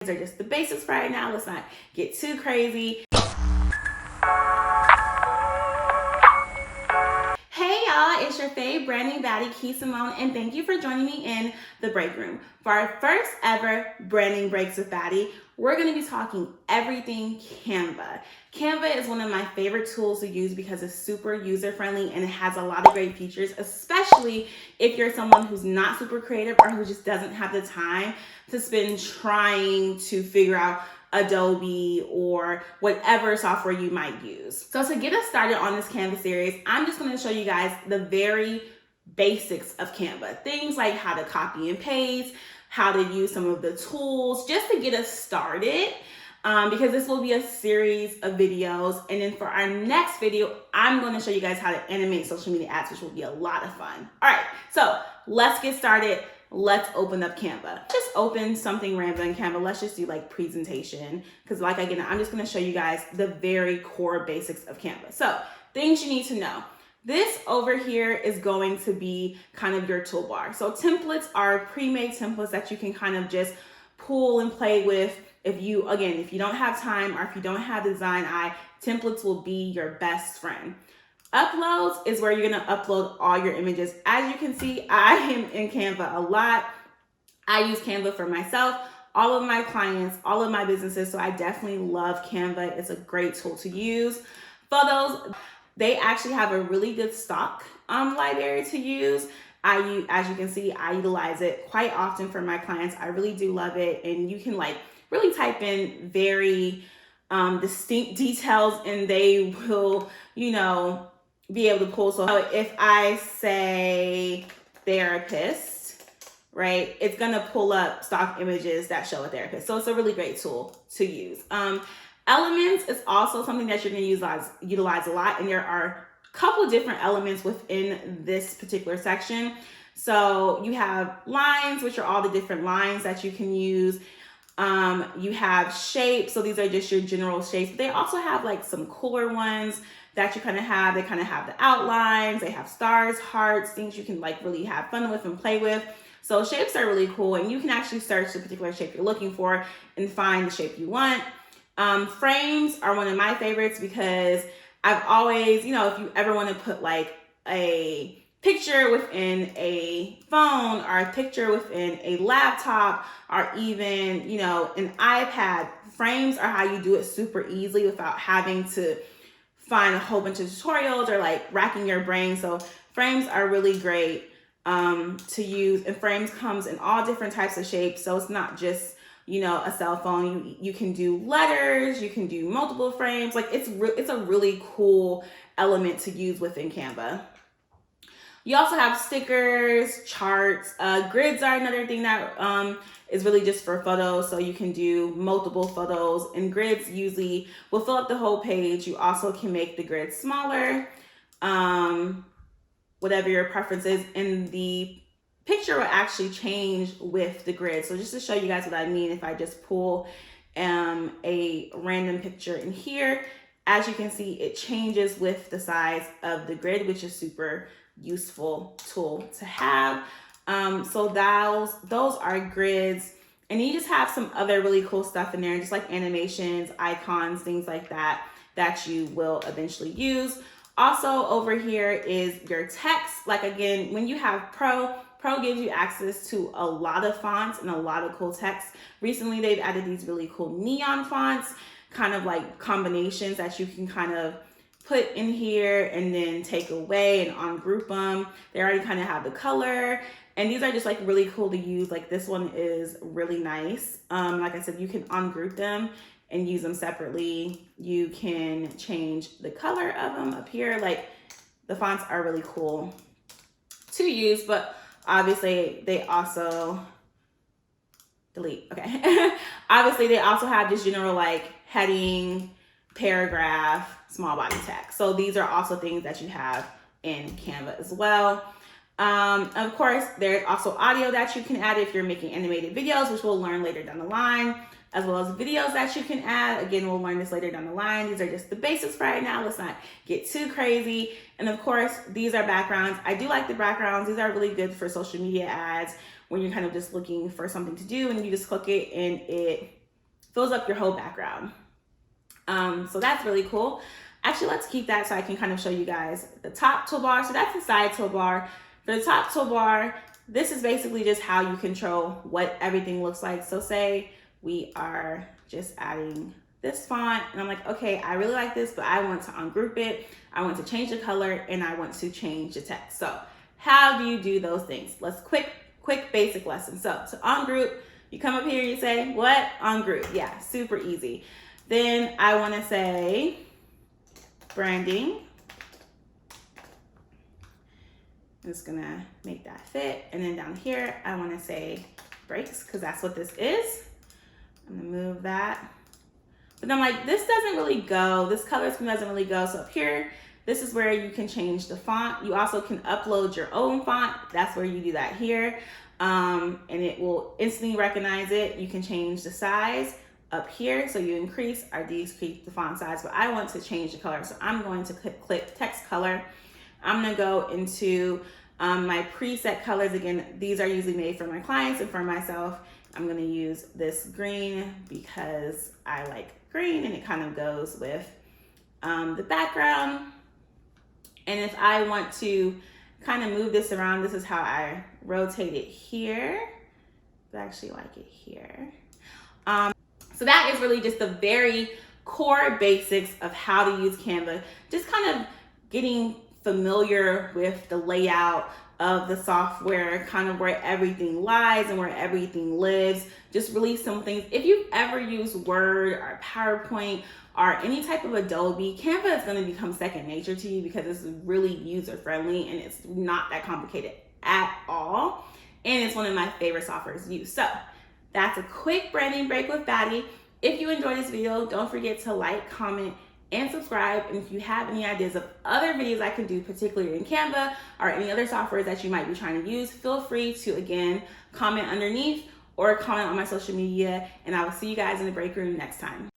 These are just the basics for right now. Let's not get too crazy. Hey y'all, it's your fave branding baddie, Kee Simone, and thank you for joining me in the break room. For our first ever branding breaks with baddie, we're gonna be talking everything Canva. Canva is one of my favorite tools to use because it's super user-friendly and it has a lot of great features, especially if you're someone who's not super creative or who just doesn't have the time to spend trying to figure out Adobe or whatever software you might use. So to get us started on this Canva series, I'm just going to show you guys the very basics of Canva. Things like how to copy and paste, how to use some of the tools, just to get us started. Because this will be a series of videos. And then for our next video, I'm going to show you guys how to animate social media ads, which will be a lot of fun. All right, so let's get started. Let's open up Canva. Just open something random in Canva. Let's just do like presentation. Because again, I'm just going to show you guys the very core basics of Canva. So things you need to know. This over here is going to be kind of your toolbar. So templates are pre-made templates that you can kind of just pull and play with. If you don't have time or if you don't have the design eye, templates will be your best friend. Uploads is where you're going to upload all your images. As you can see, I am in Canva a lot. I use Canva for myself, all of my clients, all of my businesses. So I definitely love Canva. It's a great tool to use. Photos, they actually have a really good stock library to use. As you can see, I utilize it quite often for my clients. I really do love it. And you can really type in very distinct details and they will, be able to pull. So if I say therapist, right, it's gonna pull up stock images that show a therapist. So it's a really great tool to use. Elements is also something that you're gonna utilize a lot, and there are a couple of different elements within this particular section. So you have lines, which are all the different lines that you can use. You have shapes, so these are just your general shapes. They also have some cooler ones that you kind of have. They kind of have the outlines, they have stars, hearts, things you can really have fun with and play with. So shapes are really cool, and you can actually search the particular shape you're looking for and find the shape you want. Frames are one of my favorites because I've always, if you ever want to put a picture within a phone or a picture within a laptop or even, an iPad, frames are how you do it super easily without having to find a whole bunch of tutorials or racking your brain. So frames are really great to use, and frames comes in all different types of shapes. So it's not just, a cell phone. You can do letters, you can do multiple frames. It's a really cool element to use within Canva. You also have stickers, charts, grids are another thing that is really just for photos. So you can do multiple photos, and grids usually will fill up the whole page. You also can make the grid smaller, whatever your preference is, and the picture will actually change with the grid. So just to show you guys what I mean, if I just pull a random picture in here, as you can see, it changes with the size of the grid, which is super useful tool to have. So those are grids, and you just have some other really cool stuff in there, just like animations, icons, things like that you will eventually use. Also over here is your text. Again, when you have Pro gives you access to a lot of fonts and a lot of cool text. Recently, they've added these really cool neon fonts, kind of combinations that you can kind of put in here and then take away and ungroup them. They already kind of have the color, and these are just really cool to use. This one is really nice. Like I said, you can ungroup them and use them separately. You can change the color of them up here. The fonts are really cool to use, but obviously they also delete. Okay. Obviously they also have just general heading, paragraph, small body text. So these are also things that you have in Canva as well. Of course, there's also audio that you can add if you're making animated videos, which we'll learn later down the line, as well as videos that you can add. Again, we'll learn this later down the line. These are just the basics for right now. Let's not get too crazy. And of course, these are backgrounds. I do like the backgrounds. These are really good for social media ads when you're kind of just looking for something to do and you just click it and it fills up your whole background. So that's really cool. Actually, let's keep that so I can kind of show you guys the top toolbar. So that's the side toolbar. For the top toolbar, this is basically just how you control what everything looks like. So say we are just adding this font and I'm like, okay, I really like this, but I want to ungroup it. I want to change the color and I want to change the text. So how do you do those things? Let's quick basic lesson. So to ungroup, you come up here and you say, what? Ungroup. Yeah, super easy. Then I want to say branding. I'm just gonna make that fit. And then down here, I want to say breaks because that's what this is. I'm gonna move that. But I'm like, this doesn't really go. This color scheme doesn't really go. So up here, this is where you can change the font. You also can upload your own font. That's where you do that here. And it will instantly recognize it. You can change the size up here. So you increase or decrease the font size, but I want to change the color. So I'm going to click text color. I'm gonna go into my preset colors. Again, these are usually made for my clients and for myself. I'm gonna use this green because I like green and it kind of goes with the background. And if I want to kind of move this around, this is how I rotate it here. I actually like it here. So that is really just the very core basics of how to use Canva. Just kind of getting familiar with the layout of the software, kind of where everything lies and where everything lives. Just really some things. If you've ever used Word or PowerPoint or any type of Adobe, Canva is going to become second nature to you because it's really user friendly and it's not that complicated at all. And it's one of my favorite softwares to use. So that's a quick branding break with Batty. If you enjoyed this video, don't forget to like, comment, and subscribe. And if you have any ideas of other videos I can do, particularly in Canva or any other software that you might be trying to use, feel free to, again, comment underneath or comment on my social media. And I will see you guys in the break room next time.